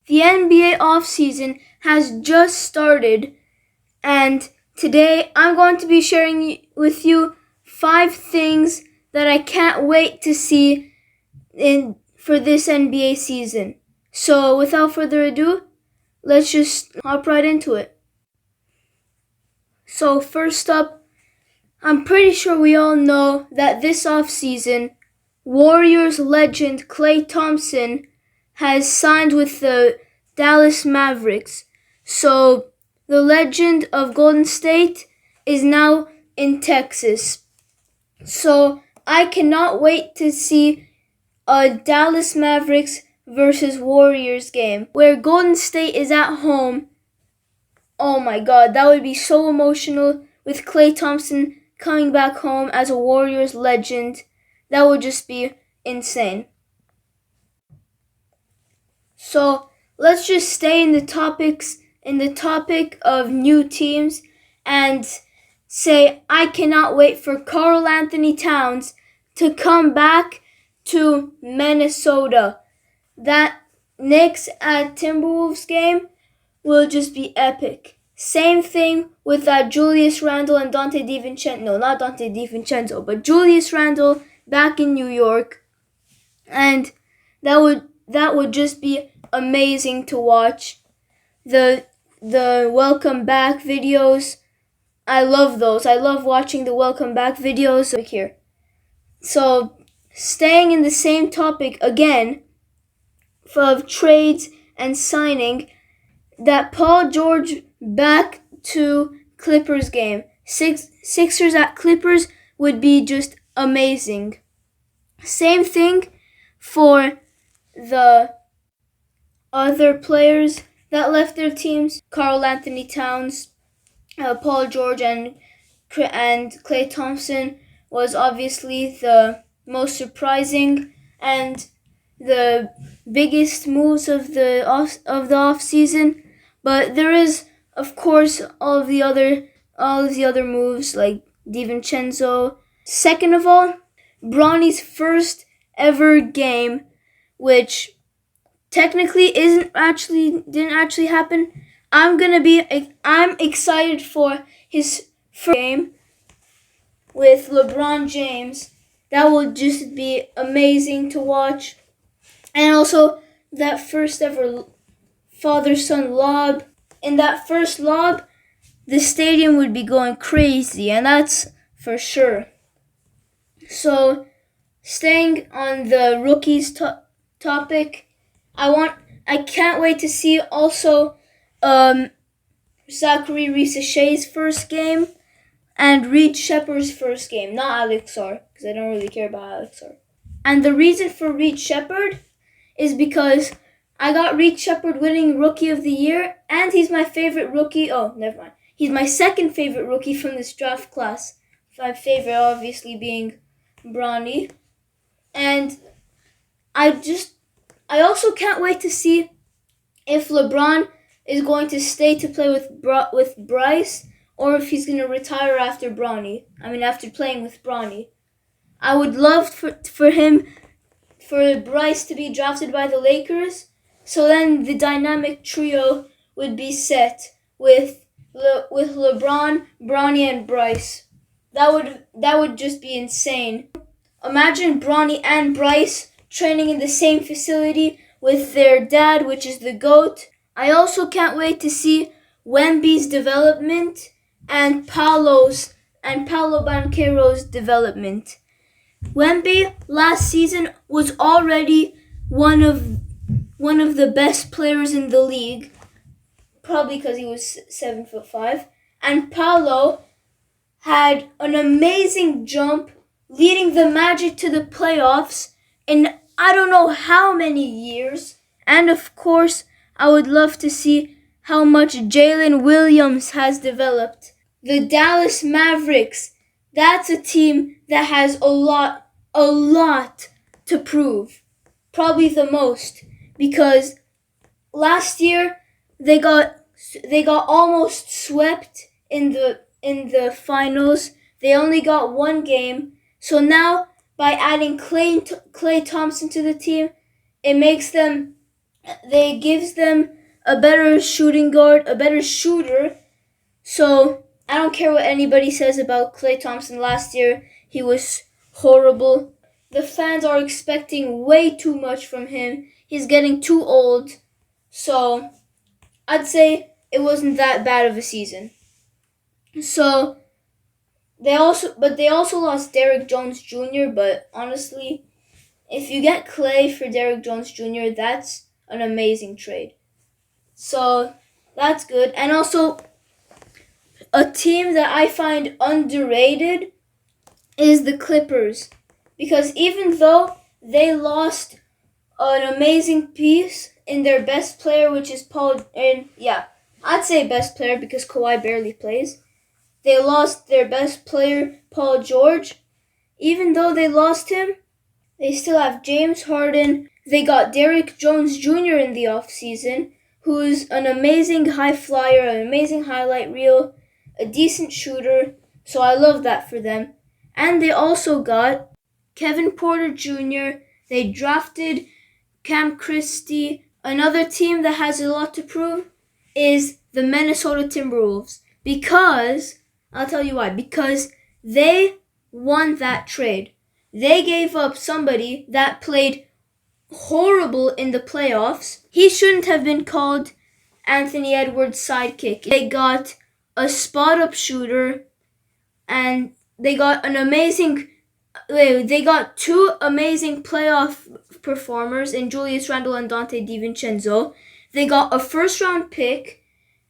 The NBA offseason has just started, and today I'm going to be sharing with you 5 things that I can't wait to see for this NBA season. So without further ado, let's just hop right into it. So first up, I'm pretty sure we all know that this offseason, Warriors legend Klay Thompson has signed with the Dallas Mavericks. So the legend of Golden State is now in Texas. So I cannot wait to see a Dallas Mavericks versus Warriors game where Golden State is at home. Oh my god, that would be so emotional with Klay Thompson coming back home as a Warriors legend. That would just be insane. So let's just stay in the topic of new teams and say I cannot wait for Karl Anthony Towns to come back to Minnesota. That Knicks at Timberwolves game will just be epic. Same thing with Julius Randle and Dante DiVincenzo. No, not Dante DiVincenzo, but Julius Randle back in New York. And that would just be amazing to watch. The welcome back videos, I love those. I love watching the welcome back videos over here. So staying in the same topic again of trades and signing, that Paul George back to Clippers game. Sixers at Clippers would be just amazing. Same thing for the other players that left their teams. Karl Anthony Towns, Paul George, and Klay Thompson was obviously the most surprising and the biggest moves of the off season. But there is, of course, all of the other moves like DiVincenzo. Second of all, Bronny's first ever game, which technically didn't actually happen. I'm excited for his first game with LeBron James. That will just be amazing to watch. And also that first ever father-son lob. In that first lob, the stadium would be going crazy, and that's for sure. So, staying on the rookies topic, I can't wait to see also Zachary Ricochet's first game and Reed Shepard's first game, not Alex Sarr, because I don't really care about Alex Sarr. And the reason for Reed Shepard is because I got Reed Shepard winning Rookie of the Year, and he's my favorite rookie. Oh, never mind. He's my second favorite rookie from this draft class. My favorite, obviously, being Bronny. And I also can't wait to see if LeBron is going to stay to play with Bryce, or if he's going to retire after playing with Bronny. I would love for Bryce to be drafted by the Lakers, so then the dynamic trio would be set with LeBron, Bronny, and Bryce. That would just be insane. Imagine Bronny and Bryce training in the same facility with their dad, which is the GOAT. I also can't wait to see Wemby's development and Paolo Banchero's development. Wemby last season was already one of the best players in the league, probably because he was 7'5", and Paolo had an amazing jump, leading the Magic to the playoffs in I don't know how many years. And of course, I would love to see how much Jalen Williams has developed. The Dallas Mavericks, that's a team that has a lot to prove. Probably the most, because last year they got almost swept in the finals. They only got one game. So now by adding Klay Thompson to the team, it makes them they gives them a better shooting guard, a better shooter. So I don't care what anybody says about Klay Thompson last year. He was horrible. The fans are expecting way too much from him. He's getting too old. So I'd say it wasn't that bad of a season. So they also lost Derrick Jones Jr., but honestly, if you get Klay for Derrick Jones Jr., that's an amazing trade. So that's good. And also, a team that I find underrated is the Clippers. Because even though they lost an amazing piece in their best player, which is Paul, and yeah, I'd say best player because Kawhi barely plays. They lost their best player, Paul George. Even though they lost him, they still have James Harden. They got Derrick Jones Jr. in the offseason, who's an amazing high flyer, an amazing highlight reel, a decent shooter. So I love that for them. And they also got Kevin Porter Jr. They drafted Cam Christie. Another team that has a lot to prove is the Minnesota Timberwolves. Because, I'll tell you why, because they won that trade. They gave up somebody that played horrible in the playoffs. He shouldn't have been called Anthony Edwards' sidekick. They got a spot-up shooter, and they got they got two amazing playoff performers in Julius Randle and Dante DiVincenzo. They got a first-round pick,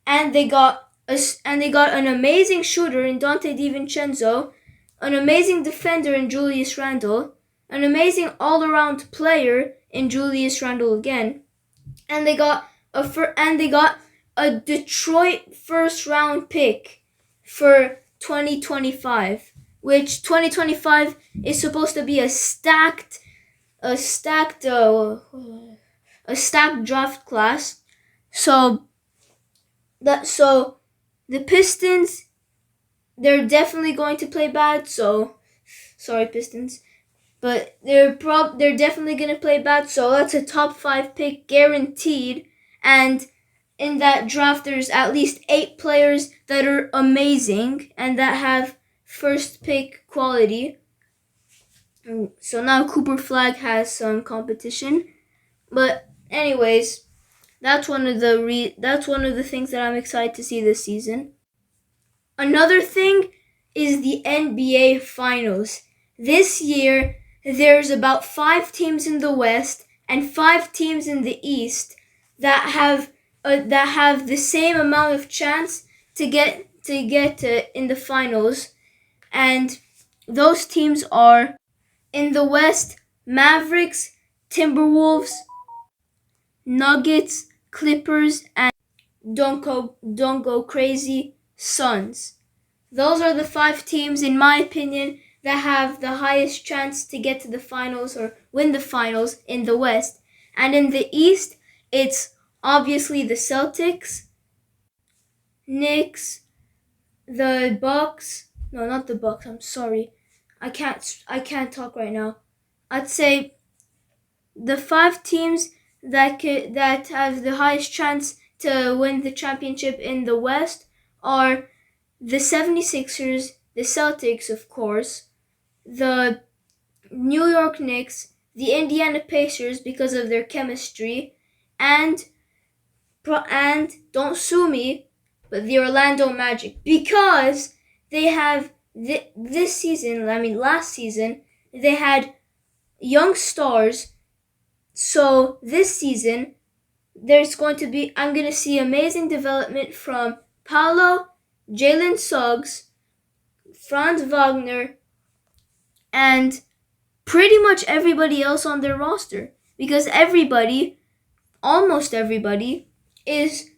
and they got an amazing shooter in Dante DiVincenzo, an amazing defender in Julius Randle, an amazing all-around player in Julius Randle again, and they got a Detroit first-round pick for 2025, which 2025 is supposed to be a stacked draft class. So the Pistons, they're definitely going to play bad. So sorry, Pistons, but they're definitely going to play bad. So that's a top 5 pick guaranteed. And in that draft, there's at least 8 players that are amazing and that have first pick quality. So now Cooper Flag has some competition. But anyways, that's one of the things that I'm excited to see this season. Another thing is the NBA Finals. This year, there's about 5 teams in the West and 5 teams in the East that have the same amount of chance to get in the finals, and those teams are in the West: Mavericks, Timberwolves, Nuggets, Clippers, and don't go crazy, Suns. Those are the 5 teams, in my opinion, that have the highest chance to get to the finals or win the finals in the West. And in the East, it's obviously the Celtics, Knicks, the Bucks. No, not the Bucks. I'm sorry. I can't talk right now. I'd say the 5 teams that have the highest chance to win the championship in the West are the 76ers, the Celtics, of course, the New York Knicks, the Indiana Pacers because of their chemistry, and don't sue me, but the Orlando Magic, because they have this season, last season, they had young stars. So this season, I'm going to see amazing development from Paolo, Jalen Suggs, Franz Wagner, and pretty much everybody else on their roster. Because almost everybody, is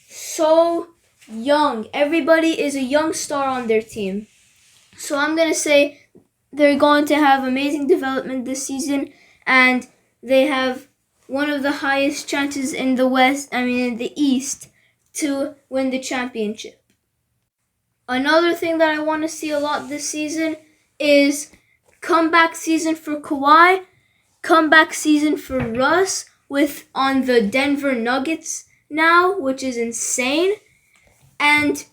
so young. Everybody is a young star on their team. So I'm going to say they're going to have amazing development this season, and they have one of the highest chances in the East, to win the championship. Another thing that I want to see a lot this season is comeback season for Kawhi, comeback season for Russ, on the Denver Nuggets now, which is insane. And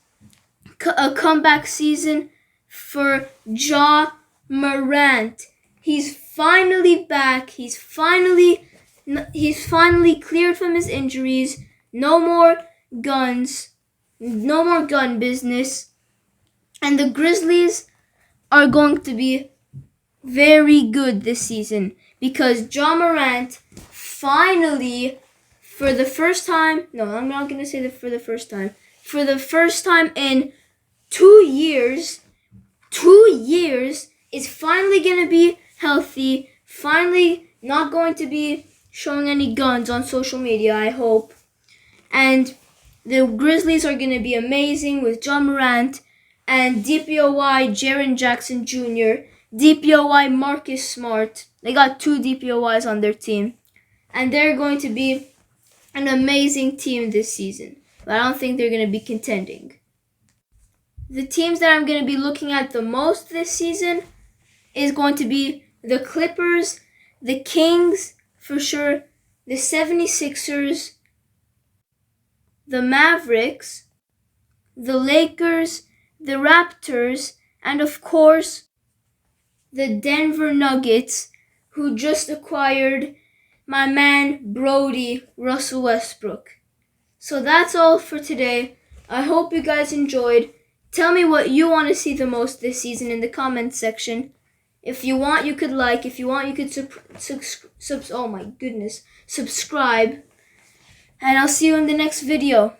a comeback season for Ja Morant. He's finally back. He's finally cleared from his injuries. No more guns. No more gun business. And the Grizzlies are going to be very good this season because Ja Morant finally, for the first time, no, I'm not going to say that for the first time. For the first time in 2 years, is finally going to be healthy, finally not going to be showing any guns on social media, I hope. And the Grizzlies are going to be amazing with Ja Morant and DPOY Jaren Jackson Jr., DPOY Marcus Smart. They got 2 DPOYs on their team. And they're going to be an amazing team this season. But I don't think they're going to be contending. The teams that I'm going to be looking at the most this season is going to be the Clippers, the Kings, for sure, the 76ers, the Mavericks, the Lakers, the Raptors, and of course, the Denver Nuggets, who just acquired my man Brody Russell Westbrook. So that's all for today. I hope you guys enjoyed. Tell me what you want to see the most this season in the comments section. If you want, you could like. If you want, you could subscribe. And I'll see you in the next video.